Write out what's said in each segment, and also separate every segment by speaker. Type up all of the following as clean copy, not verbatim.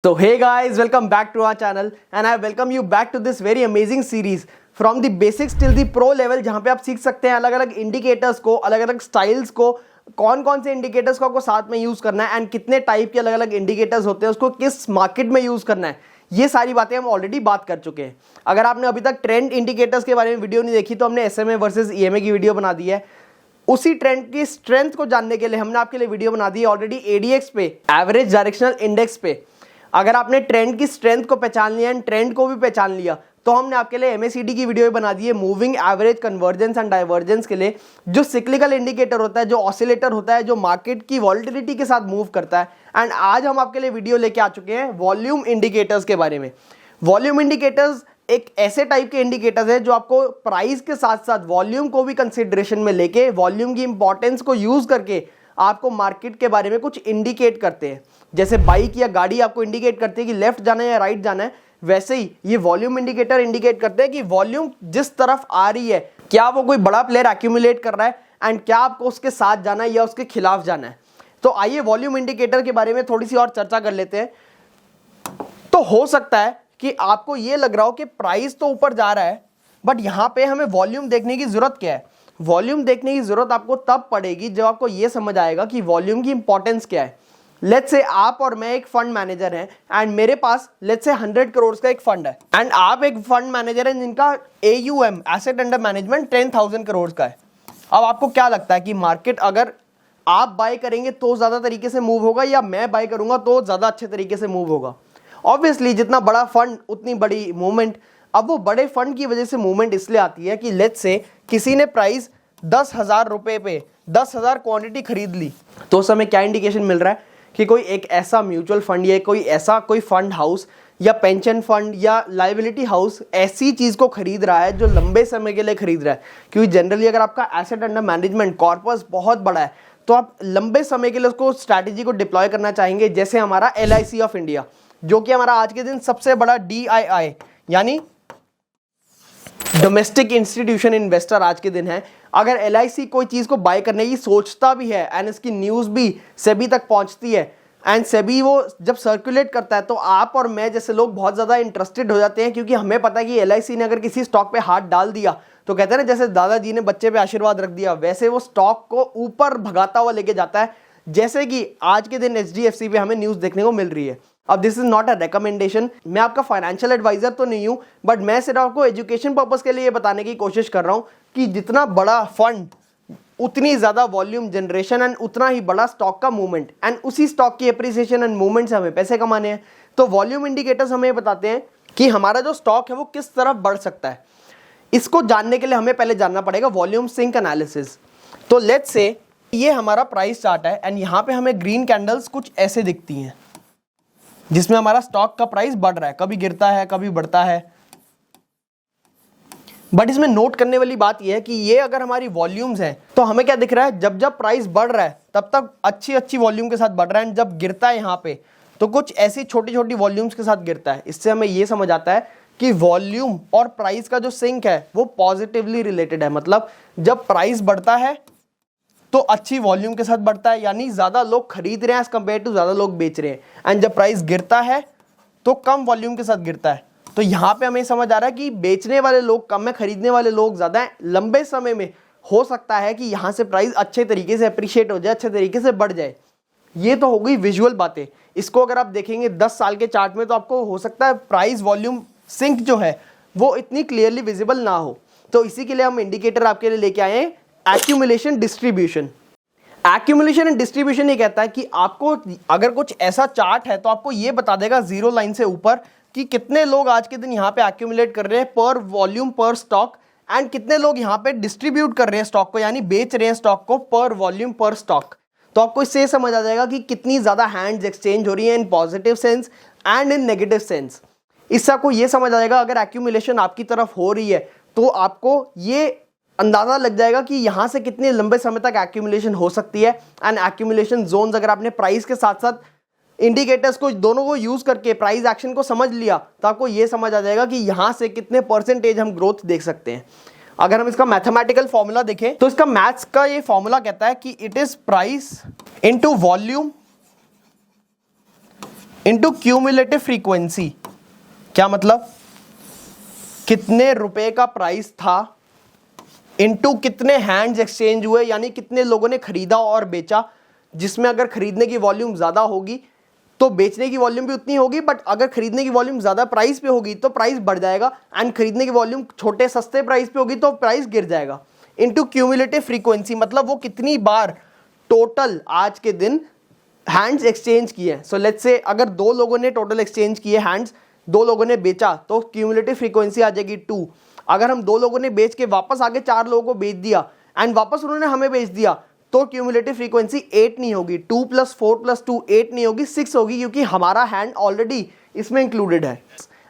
Speaker 1: So hey guys, welcome back to our channel and I welcome you back to this very amazing series from the basics till the pro level, जहाँ पे आप सीख सकते हैं अलग अलग indicators को, अलग अलग स्टाइल्स को, कौन कौन से इंडिकेटर्स को आपको साथ में यूज करना है एंड कितने टाइप के अलग अलग इंडिकेटर्स होते हैं, उसको किस मार्केट में यूज करना है। ये सारी बातें हम ऑलरेडी बात कर चुके हैं। अगर आपने अभी तक ट्रेंड इंडिकेटर्स के बारे में वीडियो नहीं देखी तो हमने SMA वर्सेस EMA की वीडियो बना दी है। उसी ट्रेंड की स्ट्रेंथ को जानने के लिए हमने आपके लिए वीडियो बना दी है ऑलरेडी ADX पे, एवरेज डायरेक्शनल इंडेक्स पे। अगर आपने ट्रेंड की स्ट्रेंथ को पहचान लिया एंड ट्रेंड को भी पहचान लिया तो हमने आपके लिए MACD की वीडियो बना दी है, moving average convergence and divergence के लिए, जो सिक्लिकल इंडिकेटर होता है, जो ऑसिलेटर होता है, जो मार्केट की वॉलेटिलिटी के साथ मूव करता है। एंड आज हम आपके लिए वीडियो लेके आ चुके हैं वॉल्यूम इंडिकेटर्स के बारे में। वॉल्यूम इंडिकेटर्स एक ऐसे टाइप के इंडिकेटर्स है जो आपको प्राइस के साथ साथ वॉल्यूम को भी कंसिडरेशन में लेके, वॉल्यूम की इंपॉर्टेंस को यूज करके आपको मार्केट के बारे में कुछ इंडिकेट करते हैं। जैसे बाइक या गाड़ी आपको इंडिकेट करती है कि लेफ्ट जाना है या राइट जाना है, वैसे ही ये वॉल्यूम इंडिकेटर इंडिकेट करते हैं कि वॉल्यूम जिस तरफ आ रही है, क्या वो कोई बड़ा प्लेयर एक्यूमुलेट कर रहा है एंड क्या आपको उसके साथ जाना है या उसके खिलाफ जाना है। तो आइए वॉल्यूम इंडिकेटर के बारे में थोड़ी सी और चर्चा कर लेते हैं। तो हो सकता है कि आपको ये लग रहा हो कि प्राइस तो ऊपर जा रहा है, बट यहां पे हमें वॉल्यूम देखने की जरूरत क्या है। वॉल्यूम देखने की जरूरत आपको तब पड़ेगी जब आपको यह समझ आएगा कि वॉल्यूम की इंपॉर्टेंस क्या है। लेट्स से आप और मैं एक फंड मैनेजर हैं एंड मेरे पास लेट्स से 100 करोड़ का एक फंड है एंड आप एक फंड मैनेजर हैं जिनका AUM, asset under management 10,000 crore का है। अब आपको क्या लगता है कि मार्केट अगर आप बाय करेंगे तो ज्यादा तरीके से मूव होगा या मैं बाय करूंगा तो ज्यादा अच्छे तरीके से मूव होगा? ऑब्वियसली जितना बड़ा फंड उतनी बड़ी मूवमेंट। अब वो बड़े फंड की वजह से मूवमेंट इसलिए आती है कि लेट्स से किसी ने प्राइस 10,000 रुपए पे 10,000 क्वांटिटी खरीद ली, तो उस समय क्या इंडिकेशन मिल रहा है कि कोई एक ऐसा म्यूचुअल फंड या कोई फंड हाउस या पेंशन फंड या लाइबिलिटी हाउस ऐसी चीज को खरीद रहा है जो लंबे समय के लिए खरीद रहा है। क्योंकि जनरली अगर आपका एसेट अंडर मैनेजमेंट कॉर्पस बहुत बड़ा है तो आप लंबे समय के लिए उसको स्ट्रैटेजी को डिप्लॉय करना चाहेंगे। जैसे हमारा LIC ऑफ इंडिया, जो कि हमारा आज के दिन सबसे बड़ा DII यानी डोमेस्टिक इंस्टीट्यूशन इन्वेस्टर आज के दिन है। अगर LIC कोई चीज को बाय करने की सोचता भी है एंड इसकी न्यूज भी सेबी तक पहुंचती है एंड सेबी वो जब सर्कुलेट करता है तो आप और मैं जैसे लोग बहुत ज्यादा इंटरेस्टेड हो जाते हैं, क्योंकि हमें पता है कि LIC ने अगर किसी स्टॉक पे हाथ डाल दिया तो कहते हैं ना, जैसे दादाजी ने बच्चे पे आशीर्वाद रख दिया, वैसे वो स्टॉक को ऊपर भगाता हुआ लेके जाता है। जैसे कि आज के दिन HDFC पे हमें न्यूज देखने को मिल रही है। अब this is not a recommendation, मैं आपका फाइनेंशियल एडवाइजर तो नहीं हूं, बट मैं सिर्फ आपको एजुकेशन पर्पस के लिए बताने की कोशिश कर रहा हूं कि जितना बड़ा फंड उतनी ज्यादा वॉल्यूम जनरेशन एंड उतना ही बड़ा स्टॉक का मूवमेंट एंड उसी स्टॉक की एप्रिसिएशन एंड मूवमेंट से हमें पैसे कमाने हैं। तो वॉल्यूम इंडिकेटर्स हमें बताते हैं कि हमारा जो स्टॉक है वो किस तरफ बढ़ सकता है। इसको जानने के लिए हमें पहले जानना पड़ेगा वॉल्यूम सिंक एनालिसिस। तो लेट्स से ये हमारा प्राइस चार्ट है एंड यहाँ पे हमें ग्रीन कैंडल्स कुछ ऐसे दिखती हैं जिसमें हमारा स्टॉक का प्राइस बढ़ रहा है, कभी गिरता है कभी बढ़ता है। बट इसमें नोट करने वाली बात यह है कि ये अगर हमारी वॉल्यूम्स हैं तो हमें क्या दिख रहा है, जब जब प्राइस बढ़ रहा है तब तक अच्छी वॉल्यूम के साथ बढ़ रहा है एंड जब गिरता है यहाँ पे तो कुछ ऐसी छोटी छोटी वॉल्यूम्स के साथ गिरता है। इससे हमें ये समझ आता है कि वॉल्यूम और प्राइस का जो सिंक है वो पॉजिटिवली रिलेटेड है। मतलब जब प्राइस बढ़ता है तो अच्छी वॉल्यूम के साथ बढ़ता है, यानी ज्यादा लोग खरीद रहे हैं एज कंपेयर टू ज्यादा लोग बेच रहे हैं। एंड जब प्राइस गिरता है तो कम वॉल्यूम के साथ गिरता है। तो यहां पे हमें समझ आ रहा है कि बेचने वाले लोग कम है, खरीदने वाले लोग ज्यादा है। लंबे समय में हो सकता है कि यहां से प्राइस अच्छे तरीके से अप्रिशिएट हो जाए, अच्छे तरीके से बढ़ जाए। ये तो हो गई विजुअल बातें। इसको अगर आप देखेंगे 10 साल के चार्ट में तो आपको हो सकता है प्राइस वॉल्यूम सिंक जो है वो इतनी क्लियरली विजिबल ना हो। तो इसी के लिए हम इंडिकेटर आपके लिए लेके आए हैं accumulation distribution. Accumulation and distribution ये कहता है कि आपको अगर कुछ ऐसा चार्ट है तो आपको ये बता देगा जीरो लाइन से ऊपर कि कितने लोग आज के दिन यहाँ पे एक्यूमुलेट कर रहे हैं पर वॉल्यूम पर स्टॉक एंड कितने लोग यहाँ पे डिस्ट्रीब्यूट कर रहे हैं स्टॉक को, यानी बेच रहे हैं स्टॉक को पर वॉल्यूम पर स्टॉक। तो आपको इससे समझ आ जाएगा कि कितनी ज्यादा हैंड्स एक्सचेंज हो रही है in positive sense and in negative sense. इससे आपको ये समझ आ जाएगा अगर एक्यूमुलेशन आपकी तरफ हो रही है तो आपको ये अंदाजा लग जाएगा कि यहां से कितने लंबे समय तक एक्यूमुलेशन हो सकती है। एंड एक्यूमुलेशन जोन्स अगर आपने प्राइस के साथ साथ इंडिकेटर्स को दोनों को यूज करके प्राइस एक्शन को समझ लिया तो आपको यह समझ आ जाएगा कि यहां से कितने परसेंटेज हम ग्रोथ देख सकते हैं। अगर हम इसका मैथमेटिकल फॉर्मूला देखें तो इसका मैथ्स का ये फॉर्मूला कहता है कि it is price into volume into cumulative frequency. क्या मतलब, कितने रुपए का प्राइस था इंटू कितने हैंड्स एक्सचेंज हुए, यानी कितने लोगों ने खरीदा और बेचा, जिसमें अगर खरीदने की वॉल्यूम ज्यादा होगी तो बेचने की वॉल्यूम भी उतनी होगी, बट अगर खरीदने की वॉल्यूम ज्यादा प्राइस पे होगी तो प्राइस बढ़ जाएगा, एंड खरीदने की वॉल्यूम छोटे सस्ते प्राइस पे होगी तो प्राइस गिर जाएगा। इंटू क्यूमुलेटिव फ्रीक्वेंसी मतलब वो कितनी बार टोटल आज के दिन हैंड्स एक्सचेंज किए। सो लेट्स से अगर 2 लोगों ने टोटल एक्सचेंज किए हैंड्स, 2 लोगों ने बेचा, तो क्यूमुलेटिव फ्रीक्वेंसी आ जाएगी 2। अगर हम 2 लोगों ने बेच के वापस आगे 4 लोगों को बेच दिया एंड वापस उन्होंने हमें बेच दिया, तो क्यूमुलेटिव फ्रीक्वेंसी 8 नहीं होगी, 2 + 4 + 2 8 नहीं होगी, 6 होगी, क्योंकि हमारा हैंड ऑलरेडी इसमें इंक्लूडेड है।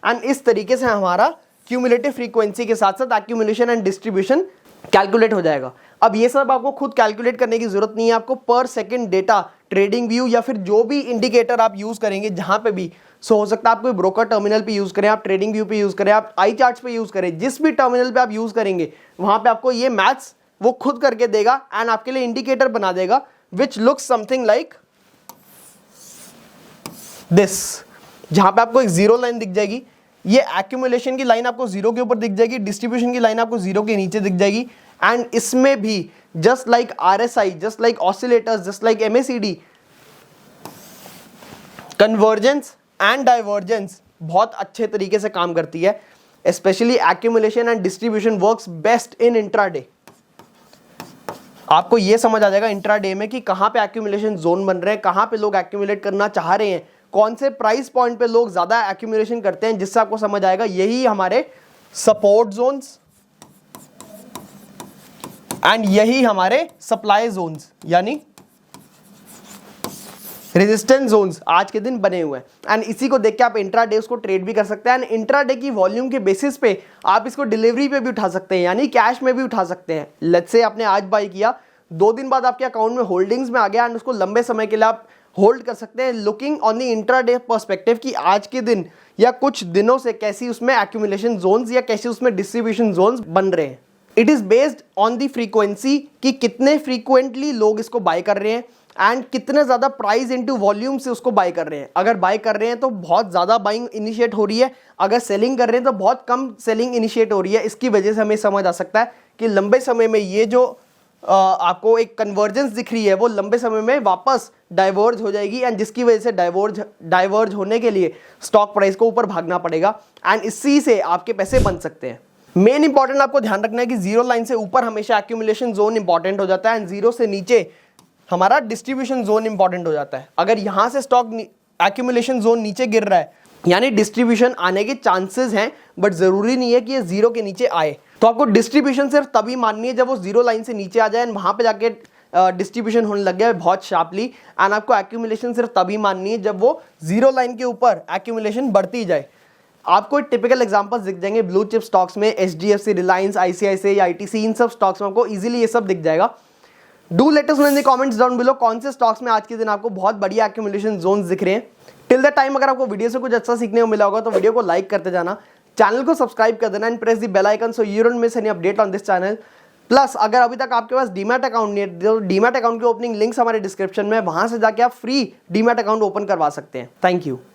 Speaker 1: एंड इस तरीके से हमारा क्यूमुलेटिव फ्रीक्वेंसी के साथ साथ एक्यूमुलेशन एंड डिस्ट्रीब्यूशन कैलकुलेट हो जाएगा। अब ये सब आपको खुद कैलकुलेट करने की जरूरत नहीं है, आपको पर सेकंड डेटा ट्रेडिंग व्यू या फिर जो भी इंडिकेटर आप यूज करेंगे जहां पे भी, सो हो सकता है आप कोई ब्रोकर टर्मिनल पे यूज करें, आप ट्रेडिंग व्यू पे यूज करें, आप आई चार्ट्स पे यूज करें, जिस भी टर्मिनल पे आप यूज करेंगे वहां पे आपको ये मैथ्स वो खुद करके देगा एंड आपके लिए इंडिकेटर बना देगा which looks something like this, जहां पे आपको एक जीरो लाइन दिख जाएगी, ये एक्यूमुलेशन की लाइन आपको जीरो के ऊपर दिख जाएगी, डिस्ट्रीब्यूशन की लाइन आपको जीरो के नीचे दिख जाएगी, एंड इसमें भी just like RSI, just like oscillators, just like MACD, convergence and divergence बहुत अच्छे तरीके से काम करती है। Specially accumulation and distribution works best in intraday. आपको यह समझ आ जाएगा इंट्राडे में कि कहां पे एक्यूमुलेशन जोन बन रहे हैं, कहां पे लोग एक्यूमुलेट करना चाह रहे हैं, कौन से प्राइस पॉइंट पे लोग ज्यादा एक्यूमुलेशन करते हैं, जिससे आपको समझ आएगा यही हमारे सपोर्ट जोन्स एंड यही हमारे सप्लाई जोन्स यानी रेजिस्टेंस जोन्स आज के दिन बने हुए हैं। एंड इसी को देख के आप इंट्राडे उसको ट्रेड भी कर सकते हैं, एंड इंट्राडे की वॉल्यूम के बेसिस पे आप इसको डिलीवरी पे भी उठा सकते हैं, यानी कैश में भी उठा सकते हैं। लेट्स से आपने आज बाय किया, 2 दिन बाद आपके अकाउंट में होल्डिंग्स में आ गया एंड उसको लंबे समय के लिए आप होल्ड कर सकते हैं, looking on the intraday perspective कि आज के दिन या कुछ दिनों से कैसी उसमें एक्यूमुलेशन जोन्स या कैसे उसमें डिस्ट्रीब्यूशन जोन्स बन रहे हैं। It is based on the frequency कि कितने फ्रीक्वेंटली लोग इसको बाय कर रहे हैं एंड कितने ज्यादा प्राइस इनटू वॉल्यूम से उसको बाय कर रहे हैं। अगर बाय कर रहे हैं तो बहुत ज्यादा बाइंग इनिशिएट हो रही है, अगर सेलिंग कर रहे हैं तो बहुत कम सेलिंग इनिशिएट हो रही है। इसकी वजह से हमें समझ आ सकता है कि लंबे समय में ये जो आपको एक कन्वर्जेंस दिख रही है वो लंबे समय में वापस डाइवर्ज हो जाएगी, एंड जिसकी वजह से डाइवर्ज होने के लिए स्टॉक प्राइस को ऊपर भागना पड़ेगा एंड इसी से आपके पैसे बन सकते हैं। मेन इंपॉर्टेंट आपको ध्यान रखना है कि जीरो लाइन से ऊपर हमेशा एक्यूमुलेशन जोन इंपॉर्टेंट हो जाता है एंड जीरो से नीचे हमारा डिस्ट्रीब्यूशन जोन इंपॉर्टेंट हो जाता है। अगर यहां से स्टॉक एक्यूमुलेशन जोन नीचे गिर रहा है यानी डिस्ट्रीब्यूशन आने के चांसेस हैं, बट जरूरी नहीं है कि ये जीरो के नीचे आए। तो आपको डिस्ट्रीब्यूशन सिर्फ तभी माननी है जब वो जीरो लाइन से नीचे आ जाए, वहां पे जाके डिस्ट्रीब्यूशन होने लग गया है बहुत शार्पली, एंड आपको एक्यूमुलेशन सिर्फ तभी माननी है जब वो जीरो लाइन के ऊपर एक्यूमुलेशन बढ़ती जाए। आपको टिपिकल एग्जांपल्स दिख जाएंगे ब्लू चिप स्टॉक्स में, HDFC, रिलायंस, ICICI, ITC, इन सब स्टॉक्स में आपको इजीली ये सब दिख जाएगा। Do let us know in the comments down below कौन से स्टॉक्स में आज के दिन आपको बहुत बढ़िया एक्यूमुलेशन जोन्स दिख रहे हैं। टिल द टाइम अगर आपको वीडियो से कुछ अच्छा सीखने को मिला होगा तो वीडियो को लाइक करते जाना, चैनल को सब्सक्राइब कर देना and press the bell icon so you don't miss any update on this channel. Plus अगर अभी तक आपके पास डीमैट अकाउंट नहीं है तो डीमैट अकाउंट की ओपनिंग लिंक्स हमारे डिस्क्रिप्शन में, वहां से जाके आप फ्री डीमैट अकाउंट ओपन करवा सकते हैं। Thank you.